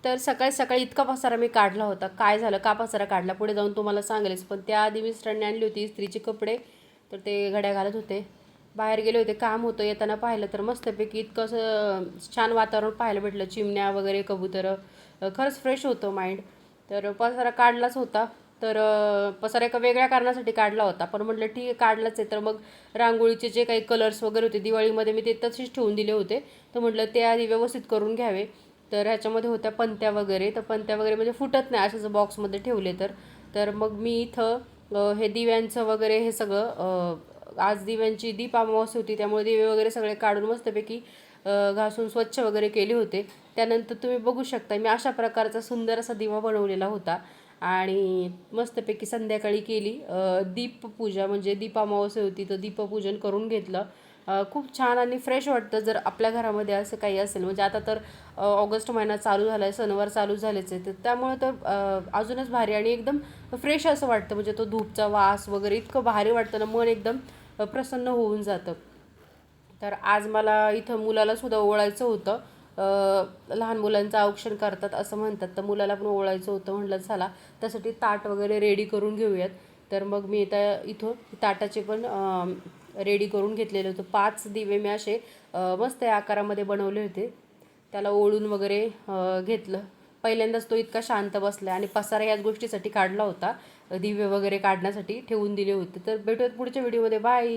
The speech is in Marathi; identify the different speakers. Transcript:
Speaker 1: तर सकाळी सकाळी इतका पसारा मी काढला होता. काय झालं, का पसारा काढला पुढे जाऊन तुम्हाला सांगेलच. पण त्याआधी मिस्टरांनी आणली होती इस्त्रीचे कपडे, तर ते घड्या घालत होते. बाहेर गेले होते, काम होतं. येताना पाहिलं तर मस्तपैकी इतकं असं छान वातावरण पाहायला भेटलं. चिमण्या वगैरे, कबुतरं. खरंच फ्रेश होतं माइंड. तर पसारा काढलाच होता. तर पसारा एका वेगळ्या कारणासाठी काढला होता. पण म्हटलं ठीक आहे, काढलाच आहे तर मग रांगोळीचे जे काही कलर्स वगैरे होते दिवाळीमध्ये मी ते तसेच ठेवून दिले होते. तर म्हटलं ते आधी व्यवस्थित करून घ्यावे. तर ह्याच्यामध्ये होत्या पंत्या वगैरे, तर पंत्या वगैरे म्हणजे फुटत नाही अशाच बॉक्समध्ये ठेवले. तर मग मी इथं हे दिव्यांचं वगैरे हे सगळं आज दिव्यांची दीप अमावास्या होती त्यामुळे दिवे वगैरे सगळे काढून मस्तपैकी घासून स्वच्छ वगैरे केले होते. त्यानंतर तुम्ही बघू शकता मी अशा प्रकारचा सुंदर असा दिवा बनवलेला होता आणि मस्तपैकी संध्याकाळी केली दीपपूजा. म्हणजे दीप अमावास्या होती तर दीपपूजन करून घेतलं. खूप छान आणि फ्रेश वाटतं जर आपल्या घरामध्ये असं काही असेल. म्हणजे आता तर ऑगस्ट महिना चालू झाला आहे, सणवार चालू झालेच आहे, तर त्यामुळे तर अजूनच भारी आणि एकदम फ्रेश असं वाटतं. म्हणजे तो धूपचा वास वगैरे इतकं भारी वाटतं ना, मन एकदम प्रसन्न होऊन जातं. तर आज मला इथं मुलालासुद्धा ओवाळायचं होतं. लहान मुलांचं औक्षण करतात असं म्हणतात, तर मुलाला पण ओवाळायचं होतं. म्हटलं चला त्यासाठी ताट वगैरे रेडी करून घेऊयात. तर मग मी आता इथं ताटाचे पण रेडी करून घेतलेले होते. 5 दिवे मी असे मस्त या आकारामध्ये बनवले होते. त्याला ओळून वगैरे घेतलं. पहिल्यांदाच तो इतका शांत बसला आणि पसारा याच गोष्टीसाठी काढला होता. दिवे वगैरे काढण्यासाठी ठेवून दिले होते. तर भेटूयात पुढच्या व्हिडिओमध्ये. बाय.